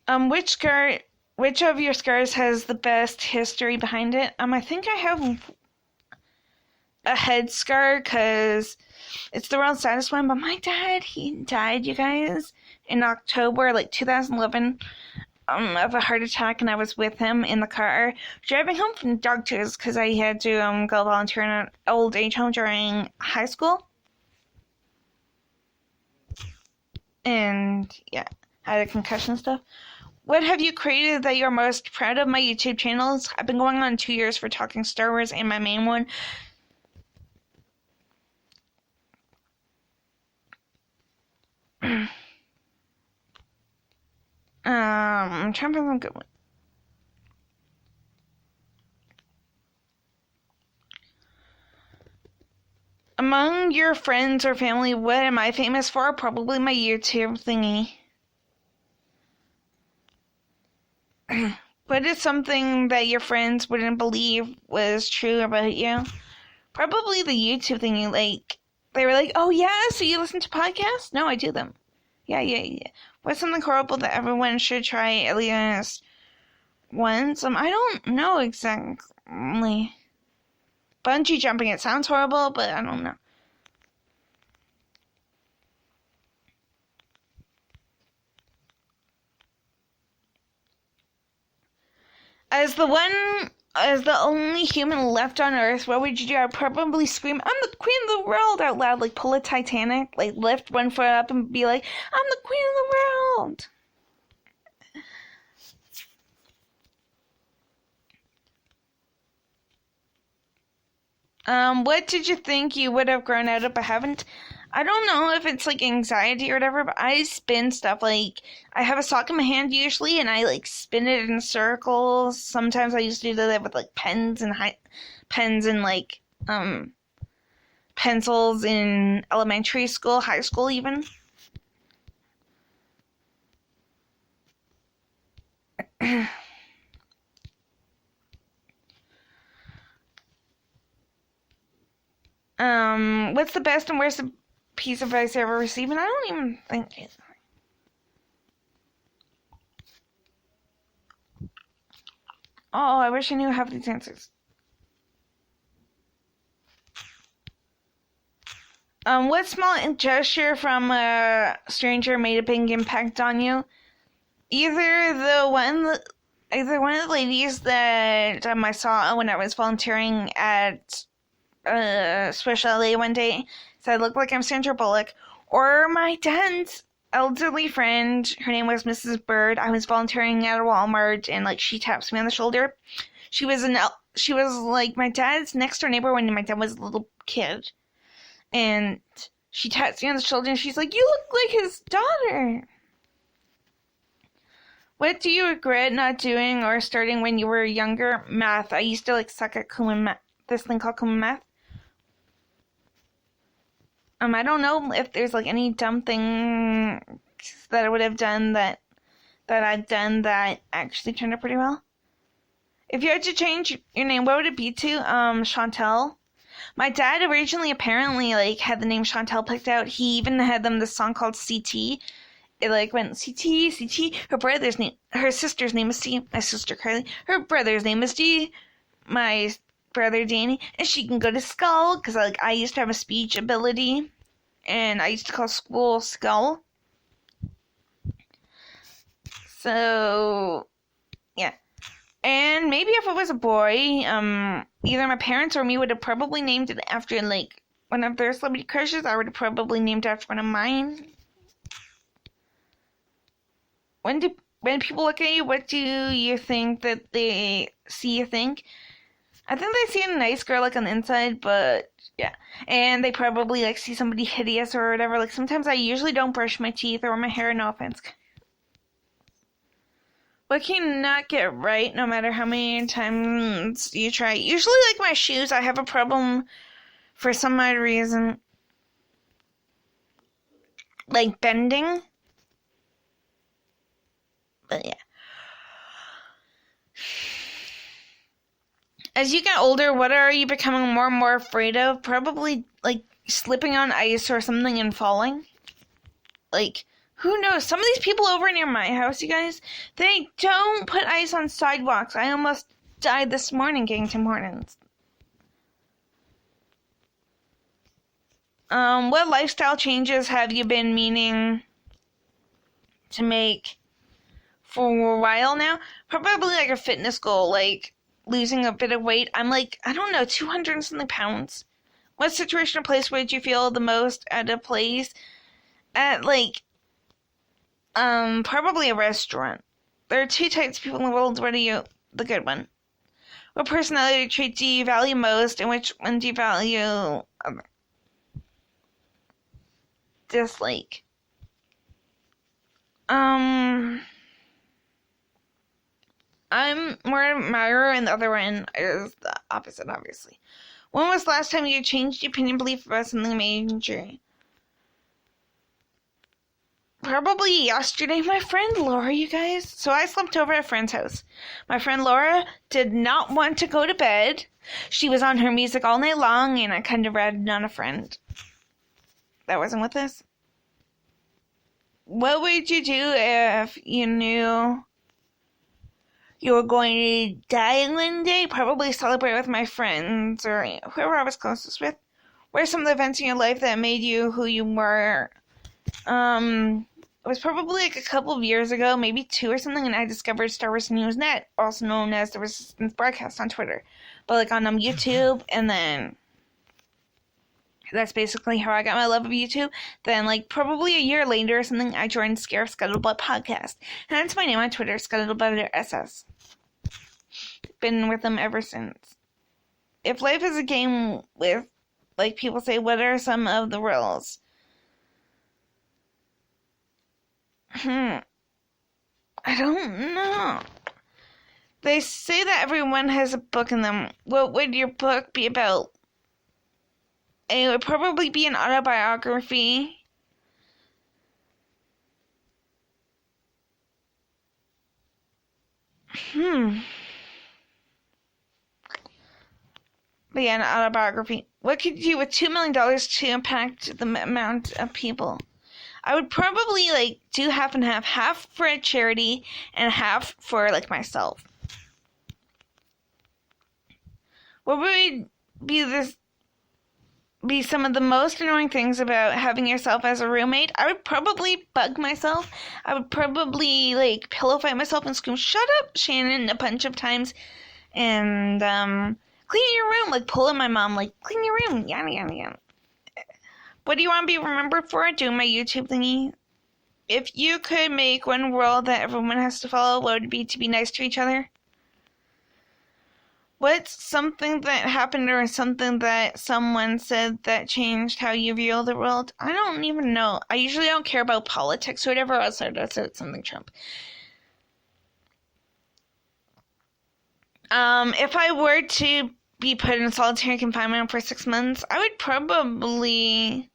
Which of your scars has the best history behind it? I think I have a head scar because it's the world's saddest one, but my dad, he died, you guys, in October, 2011, of a heart attack, and I was with him in the car driving home from dog tours because I had to go volunteer in an old age home during high school. And yeah, I had a concussion and stuff. What have you created that you're most proud of? My YouTube channels. I've been going on 2 years for talking Star Wars, and my main one. I'm trying to find a good one. Among your friends or family, what am I famous for? Probably my YouTube thingy. What is something that your friends wouldn't believe was true about you? Probably the YouTube thingy. They were like, oh yeah, so you listen to podcasts? No, I do them. Yeah. What's something horrible that everyone should try at least once? I don't know exactly. Bungee jumping, it sounds horrible, but I don't know. As the only human left on Earth, what would you do? I'd probably scream, I'm the queen of the world out loud, pull a Titanic, lift one foot up and be like, I'm the queen of the world. What did you think you would have grown out of but haven't? I don't know if it's anxiety or whatever, but I spin stuff. I have a sock in my hand usually, and I spin it in circles. Sometimes I used to do that with pens and pencils in elementary school, high school even. What's the best and worst piece of advice I ever received? And I don't even think it's... Oh, I wish I knew half these answers. What small gesture from a stranger made a big impact on you? Either one of the ladies that I saw when I was volunteering at Special LA one day, so I looked like I'm Sandra Bullock, or my dad's elderly friend. Her name was Mrs. Bird. I was volunteering at a Walmart, and she taps me on the shoulder. She was my dad's next door neighbor when my dad was a little kid, and she taps me on the shoulder and she's like, "You look like his daughter." What do you regret not doing or starting when you were younger? Math. I used to suck at this thing called Kumon math. I don't know if there's any dumb thing that I would have done that I've done that actually turned out pretty well. If you had to change your name, what would it be to? Chantel. My dad originally apparently had the name Chantel picked out. He even had them this song called CT. It went CT, CT. Her sister's name is C. My sister Carly. Her brother's name is D. My brother Danny, and she can go to Skull because I used to have a speech ability, and I used to call school Skull. So yeah, and maybe if it was a boy, either my parents or me would have probably named it after one of their celebrity crushes. I would have probably named it after one of mine. When people look at you, what do you think that they see you think? I think they see a nice girl on the inside, but yeah. And they probably see somebody hideous or whatever. Sometimes I usually don't brush my teeth or my hair, no offense. What can you not get right no matter how many times you try? Usually my shoes, I have a problem for some odd reason. Bending. But yeah. As you get older, what are you becoming more and more afraid of? Probably, slipping on ice or something and falling. Who knows? Some of these people over near my house, you guys, they don't put ice on sidewalks. I almost died this morning getting Tim Hortons. What lifestyle changes have you been meaning to make for a while now? Probably like a fitness goal, like losing a bit of weight. I'm like, I don't know, 200 and something pounds. What situation or place would you feel the most out of place? At like, probably a restaurant. There are two types of people in the world. What are you? The good one. What personality trait do you value most, and which one do you value dislike? I'm more admirer, and the other one is the opposite, obviously. When was the last time you changed your opinion, belief about something major? Probably yesterday. My friend Laura, you guys. So I slept over at a friend's house. My friend Laura did not want to go to bed. She was on her music all night long, and I kind of ratted on a friend that wasn't with us. What would you do if you knew you were going to die one day? Probably celebrate with my friends or whoever I was closest with. What are some of the events in your life that made you who you were? It was probably like a couple of years ago, maybe 2 or something, and I discovered Star Wars News Net, also known as the Resistance Broadcast on Twitter. But like on YouTube, and then that's basically how I got my love of YouTube. Then like probably a year later or something, I joined Scare Scuttlebutt Podcast. And that's my name on Twitter, Scuttlebutt SS. Been with them ever since. If life is a game with, like people say, what are some of the rules? I don't know. They say that everyone has a book in them. What would your book be about? It would probably be an autobiography. But yeah, an autobiography. What could you do with $2 million to impact the amount of people? I would probably like do half and half for a charity and half for like myself. What would be some of the most annoying things about having yourself as a roommate? I would probably bug myself. I would probably like pillow fight myself and scream, "Shut up, Shannon," a bunch of times. And clean your room, like pulling my mom, like clean your room, yada yada yada. What do you want to be remembered for? Doing my YouTube thingy. If you could make one rule that everyone has to follow, what would it be? To be nice to each other? What's something that happened or something that someone said that changed how you view the world? I don't even know. I usually don't care about politics or whatever, else I said something Trump. If I were to be put in solitary confinement for 6 months, I would probably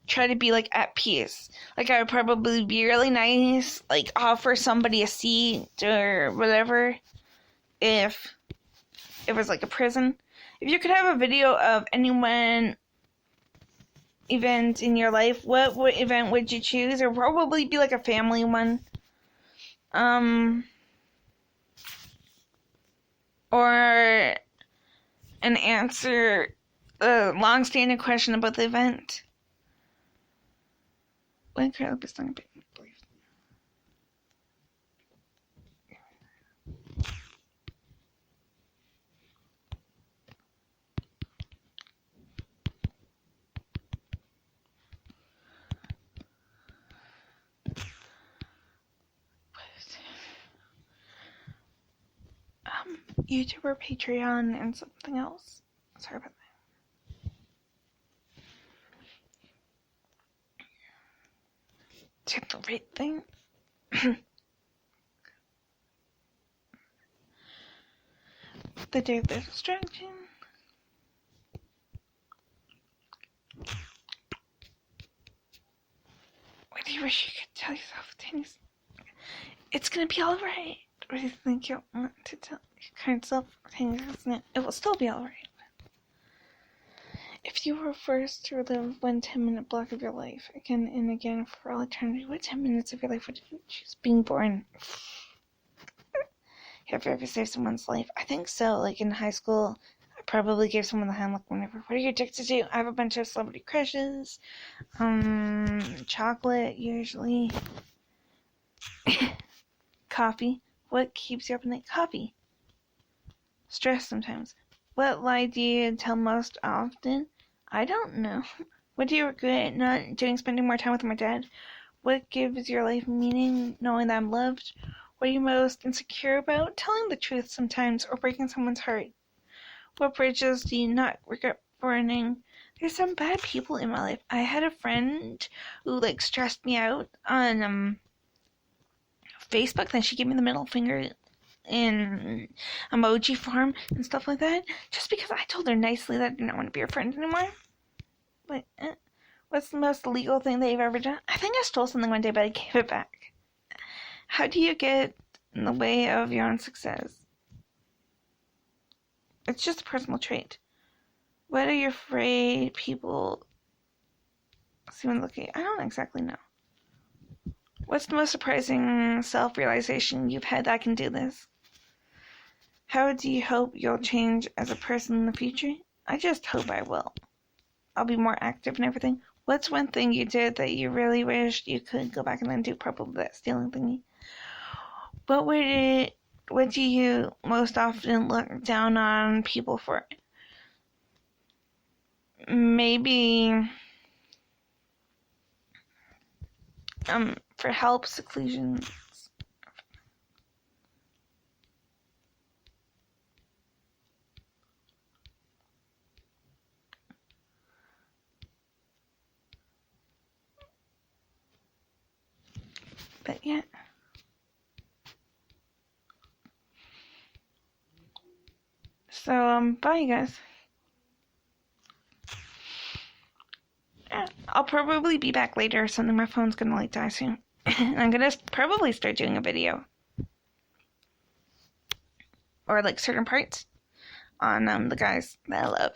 try to be like at peace. Like I would probably be really nice, like offer somebody a seat or whatever if it was like a prison. If you could have a video of anyone event in your life, what event would you choose? Or probably be like a family one. Or an answer a long-standing question about the event. When could I be stung by belief? YouTuber, Patreon, and something else. Sorry about that. Did the right thing. The day of the distraction. What do you wish you could tell yourself, Dennis? It's gonna be alright. What do you think you want to tell your current self? It will still be alright. If you were forced to relive one 10-minute block of your life, again and again for all eternity, what 10 minutes of your life would you choose? Being born. Have you ever saved someone's life? I think so. Like in high school, I probably gave someone the hand look whenever. What are you addicted to? I have a bunch of celebrity crushes. Chocolate, usually. Coffee. What keeps you up at night? Coffee. Stress sometimes. What lie do you tell most often? I don't know. What do you regret not doing, spending more time with my dad? What gives your life meaning, knowing that I'm loved? What are you most insecure about? Telling the truth sometimes, or breaking someone's heart. What bridges do you not regret burning? There's some bad people in my life. I had a friend who, stressed me out on, Facebook, then she gave me the middle finger in emoji form and stuff like that, just because I told her nicely that I didn't want to be her friend anymore. But what's the most illegal thing that you've ever done? I think I stole something one day, but I gave it back. How do you get in the way of your own success? It's just a personal trait. What are you afraid people see when looking? I don't exactly know. What's the most surprising self-realization you've had that I can do this? How do you hope you'll change as a person in the future? I just hope I will. I'll be more active and everything. What's one thing you did that you really wished you could go back and undo? Probably that stealing thingy. What do you most often look down on people for? Maybe for help, seclusion. But yeah. So, bye, you guys. I'll probably be back later or something. My phone's gonna die soon. And I'm gonna probably start doing a video. Or certain parts on the guys that I love.